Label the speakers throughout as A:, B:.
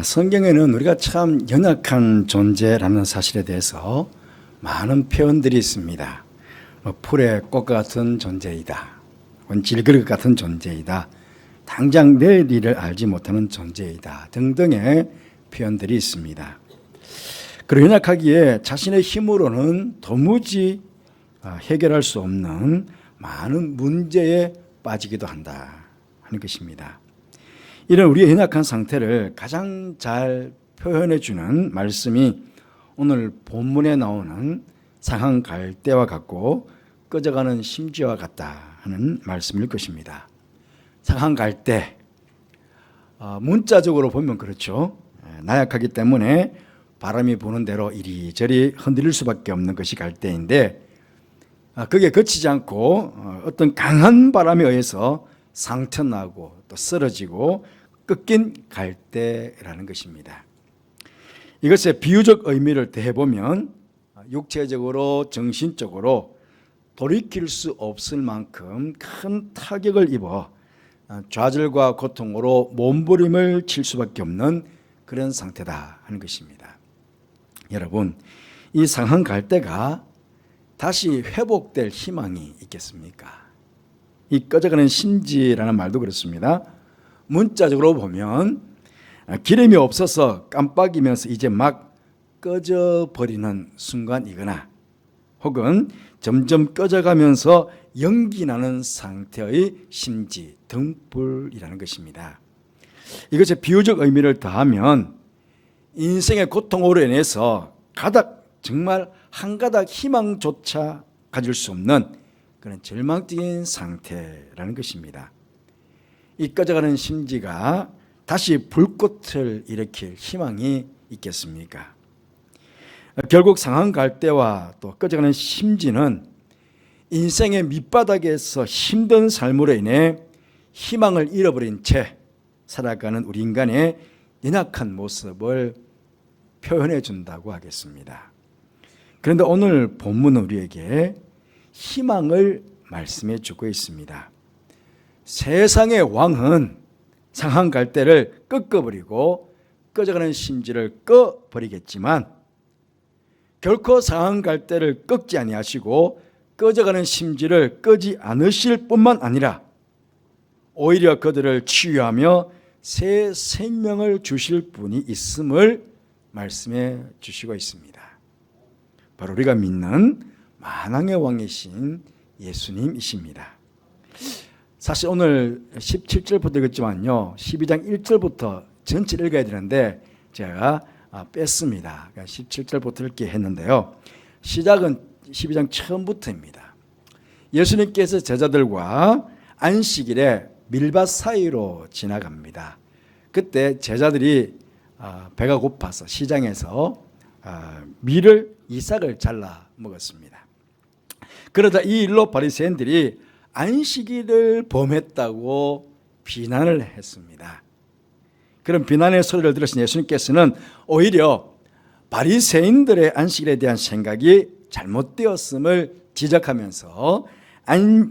A: 성경에는 우리가 참 연약한 존재라는 사실에 대해서 많은 표현들이 있습니다. 풀의 꽃과 같은 존재이다. 질그릇 같은 존재이다. 당장 내일 일을 알지 못하는 존재이다. 등등의 표현들이 있습니다. 그리고 연약하기에 자신의 힘으로는 도무지 해결할 수 없는 많은 문제에 빠지기도 한다 하는 것입니다. 이런 우리의 연약한 상태를 가장 잘 표현해 주는 말씀이 오늘 본문에 나오는 상한 갈대와 같고 꺼져가는 심지와 같다 하는 말씀일 것입니다. 상한 갈대, 문자적으로 보면 그렇죠. 나약하기 때문에 바람이 부는 대로 이리저리 흔들릴 수밖에 없는 것이 갈대인데, 그게 그치지 않고 어떤 강한 바람에 의해서 상처나고 또 쓰러지고 꺾인 갈대라는 것입니다. 이것의 비유적 의미를 더해보면 육체적으로 정신적으로 돌이킬 수 없을 만큼 큰 타격을 입어 좌절과 고통으로 몸부림을 칠 수밖에 없는 그런 상태다 하는 것입니다. 여러분, 이 상한 갈대가 다시 회복될 희망이 있겠습니까? 이 꺼져가는 심지라는 말도 그렇습니다. 문자적으로 보면 기름이 없어서 깜빡이면서 이제 막 꺼져버리는 순간이거나 혹은 점점 꺼져가면서 연기 나는 상태의 심지, 등불이라는 것입니다. 이것의 비유적 의미를 더하면 인생의 고통으로 인해서 정말 한 가닥 희망조차 가질 수 없는 그런 절망적인 상태라는 것입니다. 이 꺼져가는 심지가 다시 불꽃을 일으킬 희망이 있겠습니까? 결국 상한 갈대와 또 꺼져가는 심지는 인생의 밑바닥에서 힘든 삶으로 인해 희망을 잃어버린 채 살아가는 우리 인간의 연약한 모습을 표현해 준다고 하겠습니다. 그런데 오늘 본문은 우리에게 희망을 말씀해 주고 있습니다. 세상의 왕은 상한 갈대를 꺾어버리고 꺼져가는 심지를 꺼버리겠지만 결코 상한 갈대를 꺾지 아니하시고 꺼져가는 심지를 끄지 않으실 뿐만 아니라 오히려 그들을 치유하며 새 생명을 주실 분이 있음을 말씀해 주시고 있습니다. 바로 우리가 믿는 만왕의 왕이신 예수님이십니다. 사실 오늘 17절부터 읽었지만요, 12장 1절부터 전체를 읽어야 되는데 제가 뺐습니다. 17절부터 읽게 했는데요, 시작은 12장 처음부터입니다. 예수님께서 제자들과 안식일에 밀밭 사이로 지나갑니다. 그때 제자들이 배가 고파서 시장에서 이삭을 잘라 먹었습니다. 그러다 이 일로 바리새인들이 안식일을 범했다고 비난을 했습니다. 그런 비난의 소리를 들으신 예수님께서는 오히려 바리새인들의 안식일에 대한 생각이 잘못되었음을 지적하면서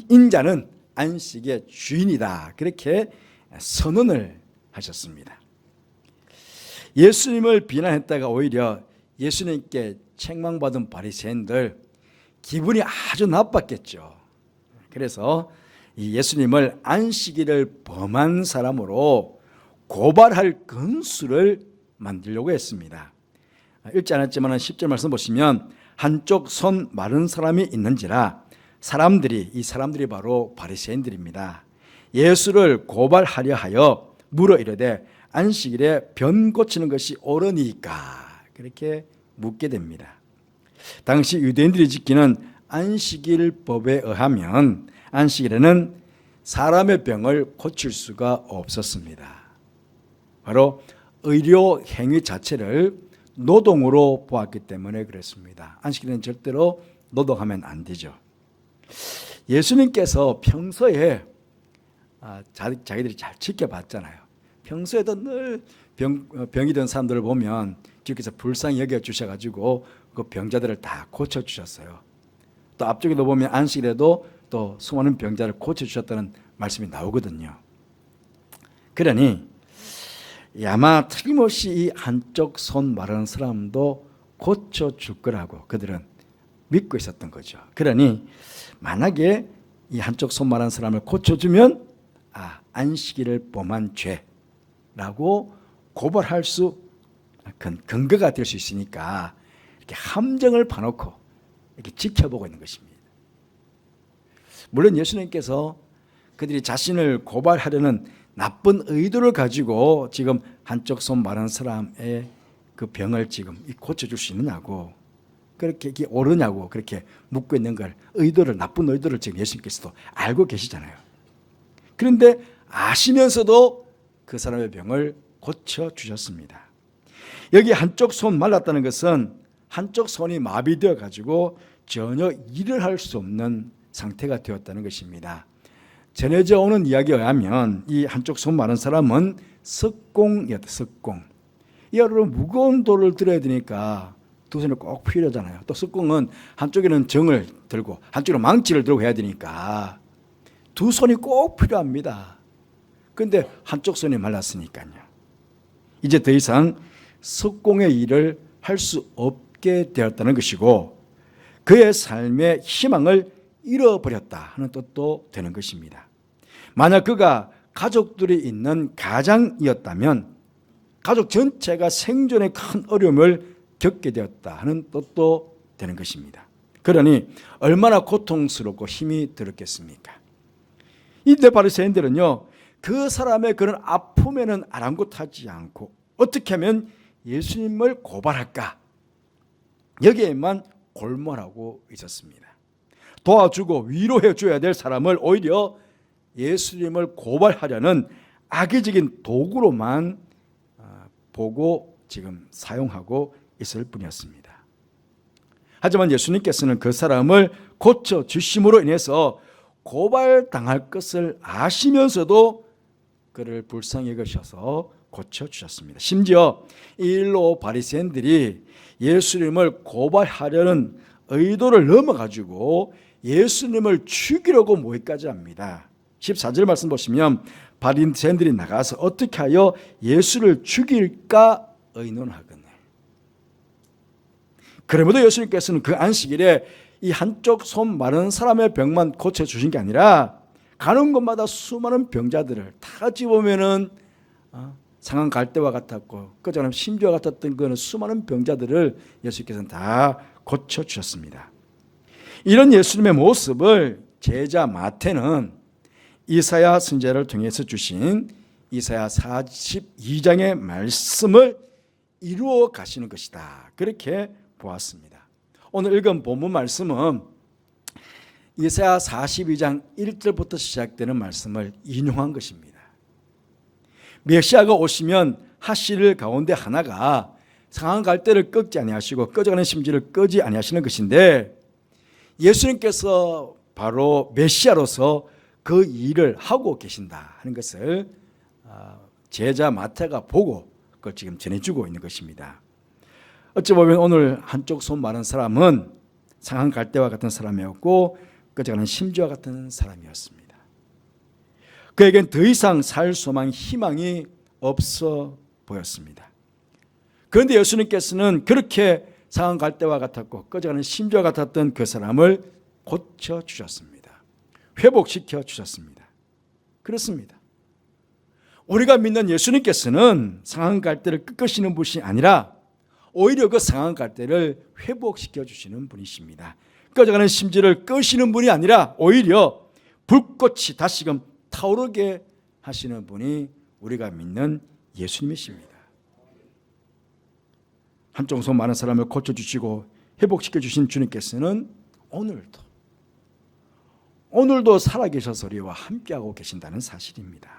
A: 인자는 안식의 주인이다, 그렇게 선언을 하셨습니다. 예수님을 비난했다가 오히려 예수님께 책망받은 바리새인들 기분이 아주 나빴겠죠. 그래서 예수님을 안식일을 범한 사람으로 고발할 근수를 만들려고 했습니다. 읽지 않았지만 10절 말씀 보시면 한쪽 손 마른 사람이 있는지라 이 사람들이 바로 바리새인들입니다. 예수를 고발하려 하여 물어 이르되 안식일에 변 고치는 것이 옳으니까, 그렇게 묻게 됩니다. 당시 유대인들이 지키는 안식일법에 의하면 안식일에는 사람의 병을 고칠 수가 없었습니다. 바로 의료 행위 자체를 노동으로 보았기 때문에 그랬습니다. 안식일에는 절대로 노동하면 안 되죠. 예수님께서 평소에 자기들이 잘 지켜봤잖아요. 평소에도 늘 병이 든 사람들을 보면 주께서 불쌍히 여겨주셔가지고 그 병자들을 다 고쳐주셨어요. 또 앞쪽에도 보면 안식일에도 또 수많은 병자를 고쳐주셨다는 말씀이 나오거든요. 그러니 아마 틀림없이 이 한쪽 손 마른 사람도 고쳐줄 거라고 그들은 믿고 있었던 거죠. 그러니 만약에 이 한쪽 손 마른 사람을 고쳐주면 안식일을 범한 죄라고 고발할 수 근거가 될 수 있으니까 이렇게 함정을 파놓고 이렇게 지켜보고 있는 것입니다. 물론 예수님께서 그들이 자신을 고발하려는 나쁜 의도를 가지고 지금 한쪽 손 마른 사람의 그 병을 지금 고쳐줄 수 있느냐고, 그렇게 이게 옳으냐고 그렇게 묻고 있는 걸, 나쁜 의도를 지금 예수님께서도 알고 계시잖아요. 그런데 아시면서도 그 사람의 병을 고쳐주셨습니다. 여기 한쪽 손 말랐다는 것은 한쪽 손이 마비되어 가지고 전혀 일을 할 수 없는 상태가 되었다는 것입니다. 전해져 오는 이야기에 의하면 이 한쪽 손 마른 사람은 석공이었다. 석공. 여러분, 무거운 돌을 들어야 되니까 두 손이 꼭 필요하잖아요. 또 석공은 한쪽에는 정을 들고 한쪽에는 망치를 들고 해야 되니까 두 손이 꼭 필요합니다. 그런데 한쪽 손이 말랐으니까요. 이제 더 이상 석공의 일을 할 수 없게 되었다는 것이고 그의 삶의 희망을 잃어버렸다 하는 뜻도 되는 것입니다. 만약 그가 가족들이 있는 가장이었다면 가족 전체가 생존에 큰 어려움을 겪게 되었다 하는 뜻도 되는 것입니다. 그러니 얼마나 고통스럽고 힘이 들었겠습니까? 이때 바리새인들은요, 그 사람의 그런 아픔에는 아랑곳하지 않고 어떻게 하면 예수님을 고발할까, 여기에만 골몰하고 있었습니다. 도와주고 위로해 줘야 될 사람을 오히려 예수님을 고발하려는 악의적인 도구로만 보고 지금 사용하고 있을 뿐이었습니다. 하지만 예수님께서는 그 사람을 고쳐주심으로 인해서 고발당할 것을 아시면서도 그를 불쌍히 여기셔서 고쳐주셨습니다. 심지어 이 일로 바리새인들이 예수님을 고발하려는 의도를 넘어가지고 예수님을 죽이려고 모의까지 합니다. 14절 말씀 보시면 바리새인들이 나가서 어떻게 하여 예수를 죽일까 의논하거늘. 그러므로 예수님께서는 그 안식일에 이 한쪽 손 마른 사람의 병만 고쳐주신 게 아니라 가는 곳마다 수많은 병자들을 다 집어보면은 상한 갈대와 같았고 그처럼 심지와 같았던 그는 수많은 병자들을 예수님께서는 다 고쳐주셨습니다. 이런 예수님의 모습을 제자 마태는 이사야 선지자를 통해서 주신 이사야 42장의 말씀을 이루어 가시는 것이다, 그렇게 보았습니다. 오늘 읽은 본문 말씀은 이사야 42장 1절부터 시작되는 말씀을 인용한 것입니다. 메시아가 오시면 하실 가운데 하나가 상한 갈대를 꺾지 아니하시고 꺼져가는 심지를 끄지 아니하시는 것인데, 예수님께서 바로 메시아로서 그 일을 하고 계신다 하는 것을 제자 마태가 보고 그걸 지금 전해주고 있는 것입니다. 어찌 보면 오늘 한쪽 손 마른 사람은 상한 갈대와 같은 사람이었고 꺼져가는 심지와 같은 사람이었습니다. 그에겐 더 이상 살 소망, 희망이 없어 보였습니다. 그런데 예수님께서는 그렇게 상한 갈대와 같았고 꺼져가는 심지와 같았던 그 사람을 고쳐주셨습니다. 회복시켜 주셨습니다. 그렇습니다. 우리가 믿는 예수님께서는 상한 갈대를 꺾으시는 분이 아니라 오히려 그 상한 갈대를 회복시켜 주시는 분이십니다. 꺼져가는 심지를 끄시는 분이 아니라 오히려 불꽃이 다시금 타오르게 하시는 분이 우리가 믿는 예수님이십니다. 한쪽 손 많은 사람을 고쳐주시고 회복시켜 주신 주님께서는 오늘도 살아계셔서 우리와 함께하고 계신다는 사실입니다.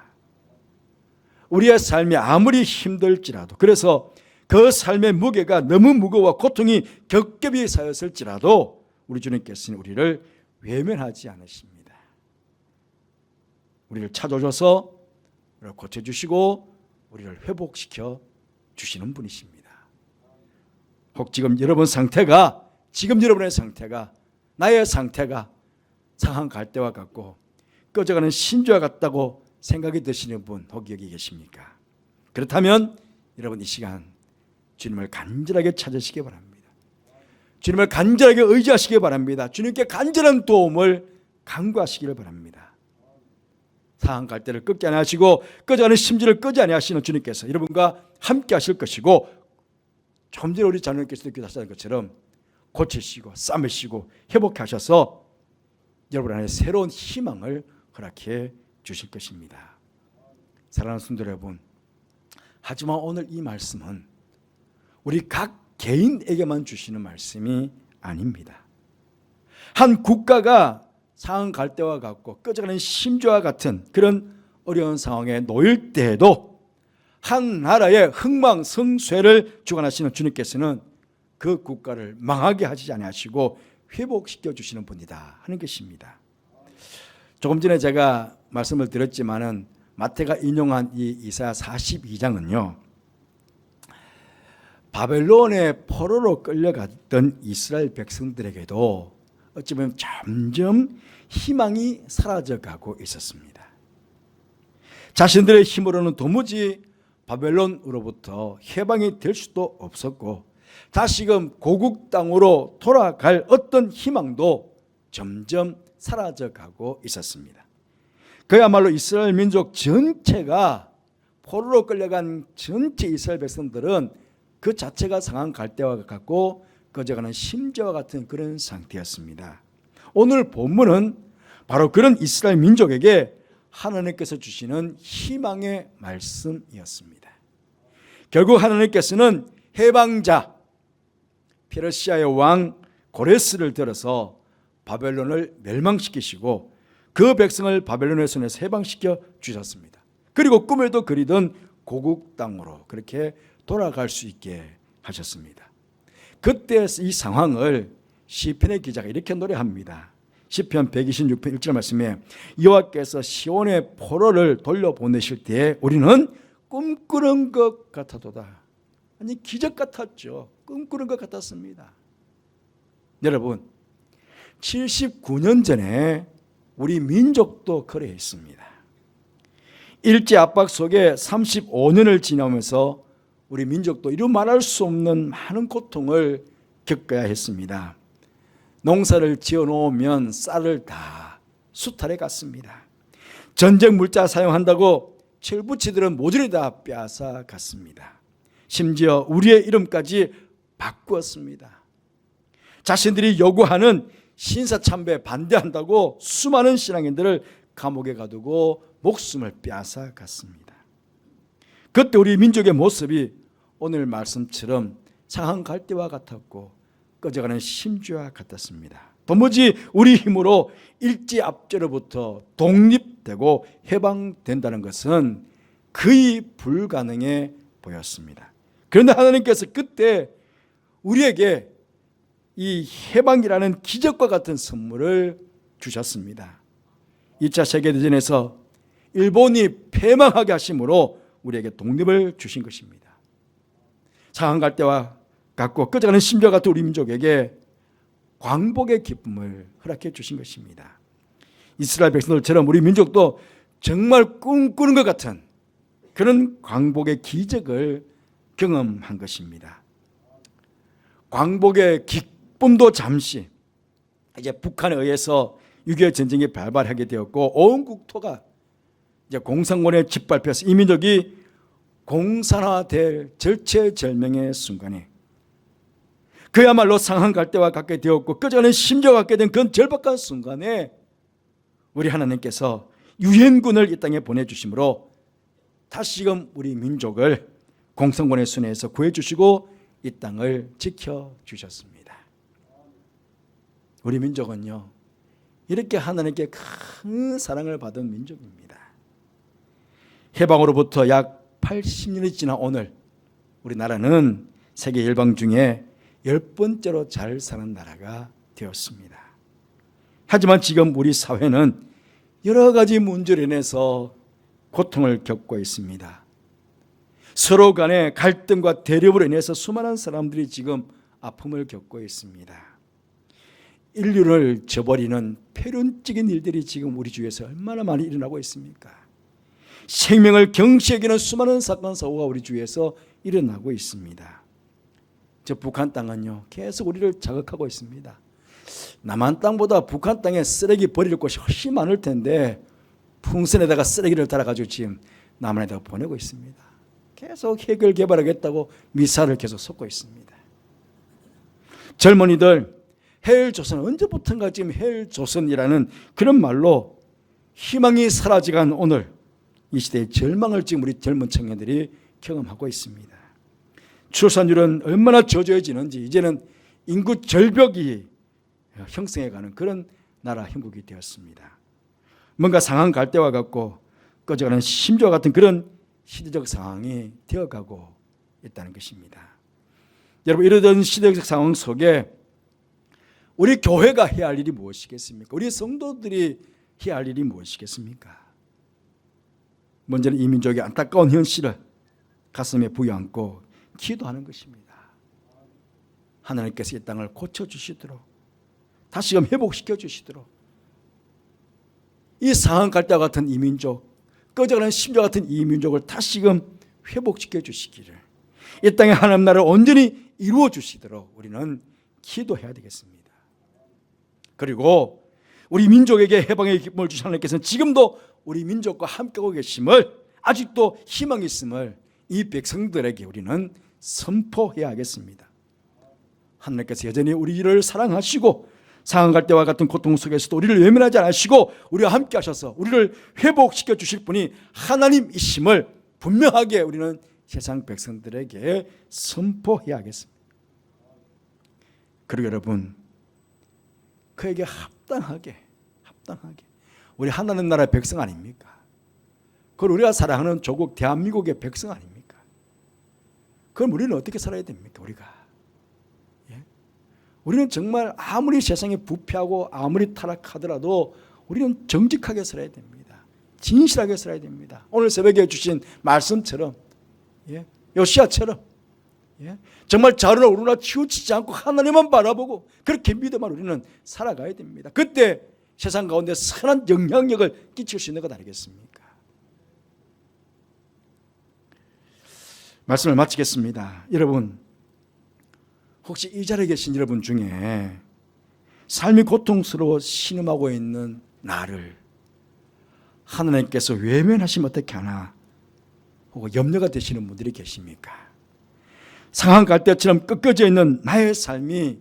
A: 우리의 삶이 아무리 힘들지라도, 그래서 그 삶의 무게가 너무 무거워 고통이 겹겹이 쌓였을지라도 우리 주님께서는 우리를 외면하지 않으십니다. 우리를 찾아줘서 우리를 고쳐주시고 우리를 회복시켜 주시는 분이십니다. 혹 지금 여러분의 상태가, 나의 상태가 상한 갈대와 같고 꺼져가는 심지와 같다고 생각이 드시는 분 혹 여기 계십니까? 그렇다면 여러분 이 시간 주님을 간절하게 찾으시기 바랍니다. 주님을 간절하게 의지하시기 바랍니다. 주님께 간절한 도움을 간구하시기를 바랍니다. 상한 갈대를 꺾지 아니하시고 꺼져가는 심지를 끄지 아니하시는 주님께서 여러분과 함께 하실 것이고, 좀 전에 우리 자녀님께서도 기도하셨던 것처럼 고치시고 싸매시고 회복해 하셔서 여러분 안에 새로운 희망을 허락해 주실 것입니다. 사랑하는 성도 여러분, 하지만 오늘 이 말씀은 우리 각 개인에게만 주시는 말씀이 아닙니다. 한 국가가 상한 갈대와 같고 꺼져가는 심지와 같은 그런 어려운 상황에 놓일 때에도 한 나라의 흥망성쇠를 주관하시는 주님께서는 그 국가를 망하게 하시지 아니하시고 회복시켜 주시는 분이다 하는 것입니다. 조금 전에 제가 말씀을 드렸지만은 마태가 인용한 이 이사야 42장은요, 바벨론의 포로로 끌려갔던 이스라엘 백성들에게도 어찌 보면 점점 희망이 사라져가고 있었습니다. 자신들의 힘으로는 도무지 바벨론으로부터 해방이 될 수도 없었고, 다시금 고국 땅으로 돌아갈 어떤 희망도 점점 사라져가고 있었습니다. 그야말로 이스라엘 민족 전체가 포로로 끌려간 전체 이스라엘 백성들은 그 자체가 상한 갈대와 같고 꺼져가는 심지와 같은 그런 상태였습니다. 오늘 본문은 바로 그런 이스라엘 민족에게 하나님께서 주시는 희망의 말씀이었습니다. 결국 하나님께서는 해방자 페르시아의 왕 고레스를 들어서 바벨론을 멸망시키시고 그 백성을 바벨론의 손에서 해방시켜 주셨습니다. 그리고 꿈에도 그리던 고국 땅으로 그렇게 돌아갈 수 있게 하셨습니다. 그때 이 상황을 시편의 기자가 이렇게 노래합니다. 시편 126편 1절 말씀에 여호와께서 시온의 포로를 돌려보내실 때에 우리는 꿈꾸는 것 같아도다. 아니 기적 같았죠. 꿈꾸는 것 같았습니다. 여러분 79년 전에 우리 민족도 그래했습니다. 일제 압박 속에 35년을 지나면서 우리 민족도 이루 말할 수 없는 많은 고통을 겪어야 했습니다. 농사를 지어놓으면 쌀을 다 수탈해 갔습니다. 전쟁 물자 사용한다고 철부치들은 모조리 다 빼앗아 갔습니다. 심지어 우리의 이름까지 바꾸었습니다. 자신들이 요구하는 신사참배에 반대한다고 수많은 신앙인들을 감옥에 가두고 목숨을 빼앗아 갔습니다. 그때 우리 민족의 모습이 오늘 말씀처럼 상한 갈대와 같았고 꺼져가는 심지와 같았습니다. 도무지 우리 힘으로 일제압제로부터 독립되고 해방된다는 것은 거의 불가능해 보였습니다. 그런데 하나님께서 그때 우리에게 이 해방이라는 기적과 같은 선물을 주셨습니다. 2차 세계대전에서 일본이 패망하게 하심으로 우리에게 독립을 주신 것입니다. 상한 갈대와 같고 꺼져가는 심지와 같은 우리 민족에게 광복의 기쁨을 허락해 주신 것입니다. 이스라엘 백성들처럼 우리 민족도 정말 꿈꾸는 것 같은 그런 광복의 기적을 경험한 것입니다. 광복의 기쁨도 잠시 이제 북한에 의해서 6.25 전쟁이 발발하게 되었고 온 국토가 이제 공산군에 짓밟혀서 이 민족이 공산화될 절체절명의 순간에 그야말로 상한 갈대와 같게 되었고 꺼져가는 심지와 같게 된 그런 절박한 순간에 우리 하나님께서 유엔군을 이 땅에 보내주심으로 다시금 우리 민족을 공산군의 손에서 구해주시고 이 땅을 지켜주셨습니다. 우리 민족은요 이렇게 하나님께 큰 사랑을 받은 민족입니다. 해방으로부터 약 80년이 지난 오늘 우리나라는 세계 열방 중에 10번째로 잘 사는 나라가 되었습니다. 하지만 지금 우리 사회는 여러 가지 문제로 인해서 고통을 겪고 있습니다. 서로 간의 갈등과 대립으로 인해서 수많은 사람들이 지금 아픔을 겪고 있습니다. 인류를 저버리는 폐륜적인 일들이 지금 우리 주위에서 얼마나 많이 일어나고 있습니까? 생명을 경시 여기는 수많은 사건 사고가 우리 주위에서 일어나고 있습니다. 저 북한 땅은요 계속 우리를 자극하고 있습니다. 남한 땅보다 북한 땅에 쓰레기 버릴 곳이 훨씬 많을 텐데 풍선에다가 쓰레기를 달아가지고 지금 남한에다가 보내고 있습니다. 계속 핵을 개발하겠다고 미사를 계속 쏟고 있습니다. 젊은이들 헬조선, 언제부턴가 지금 헬조선이라는 그런 말로 희망이 사라져간 오늘 이 시대의 절망을 지금 우리 젊은 청년들이 경험하고 있습니다. 출산율은 얼마나 저조해지는지 이제는 인구 절벽이 형성해가는 그런 나라 형국이 되었습니다. 뭔가 상황 갈대와 같고 꺼져가는 심지와 같은 그런 시대적 상황이 되어가고 있다는 것입니다. 여러분, 이러던 시대적 상황 속에 우리 교회가 해야 할 일이 무엇이겠습니까? 우리 성도들이 해야 할 일이 무엇이겠습니까? 먼저는 이 민족의 안타까운 현실을 가슴에 부여안고 기도하는 것입니다. 하나님께서 이 땅을 고쳐주시도록, 다시금 회복시켜 주시도록, 이 상한 갈대와 같은 이 민족, 꺼져가는 심지와 같은 이 민족을 다시금 회복시켜 주시기를, 이 땅에 하나님 나라를 온전히 이루어 주시도록 우리는 기도해야 되겠습니다. 그리고 우리 민족에게 해방의 기쁨을 주신 하나님께서는 지금도 우리 민족과 함께하고 계심을, 아직도 희망이 있음을 이 백성들에게 우리는 선포해야 하겠습니다. 하나님께서 여전히 우리를 사랑하시고 상한 갈대와 같은 고통 속에서도 우리를 외면하지 않으시고 우리와 함께 하셔서 우리를 회복시켜 주실 분이 하나님이심을 분명하게 우리는 세상 백성들에게 선포해야 하겠습니다. 그리고 여러분, 그에게 합당하게 우리 하나님 나라의 백성 아닙니까? 그걸 우리가 사랑하는 조국 대한민국의 백성 아닙니까? 그럼 우리는 어떻게 살아야 됩니까? 우리는 정말 아무리 세상이 부패하고 아무리 타락하더라도 우리는 정직하게 살아야 됩니다. 진실하게 살아야 됩니다. 오늘 새벽에 주신 말씀처럼, 요시야처럼 정말 좌우나 우르나 치우치지 않고 하나님만 바라보고 그렇게 믿어만 우리는 살아가야 됩니다. 그때 세상 가운데 선한 영향력을 끼칠 수 있는 것 아니겠습니까? 말씀을 마치겠습니다. 여러분, 혹시 이 자리에 계신 여러분 중에 삶이 고통스러워 신음하고 있는 나를 하나님께서 외면하시면 어떻게 하나, 혹은 염려가 되시는 분들이 계십니까? 상한 갈대처럼 꺾여져 있는 나의 삶이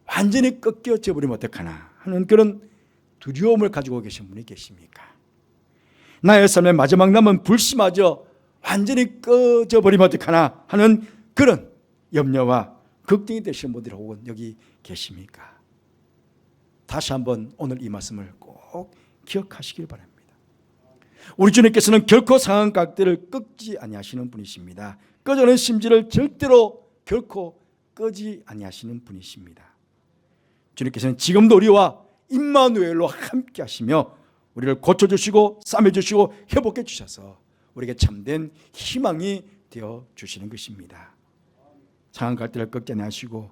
A: 완전히 꺾여져 버리면 어떡하나 하는 그런 두려움을 가지고 계신 분이 계십니까? 나의 삶의 마지막 남은 불씨마저 완전히 꺼져 버리면 어떡하나 하는 그런 염려와 걱정이 되시는 분들이 혹은 여기 계십니까? 다시 한번 오늘 이 말씀을 꼭 기억하시길 바랍니다. 우리 주님께서는 결코 상한 갈대를 꺾지 아니하시는 분이십니다. 꺼져는 심지를 절대로 결코 끄지 아니하시는 분이십니다. 주님께서는 지금도 우리와 임마누엘로 함께 하시며 우리를 고쳐주시고 싸매주시고 회복해 주셔서 우리에게 참된 희망이 되어 주시는 것입니다. 상한 갈대를 꺾지 아니하시고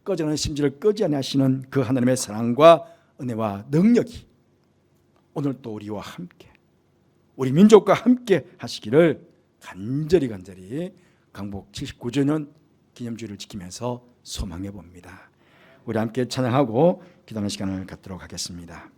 A: 꺼져는 심지를 끄지 아니하시는 그 하나님의 사랑과 은혜와 능력이 오늘 또 우리와 함께, 우리 민족과 함께 하시기를 간절히 강복 79주년 기념주일을 지키면서 소망해 봅니다. 우리 함께 찬양하고 기도하는 시간을 갖도록 하겠습니다.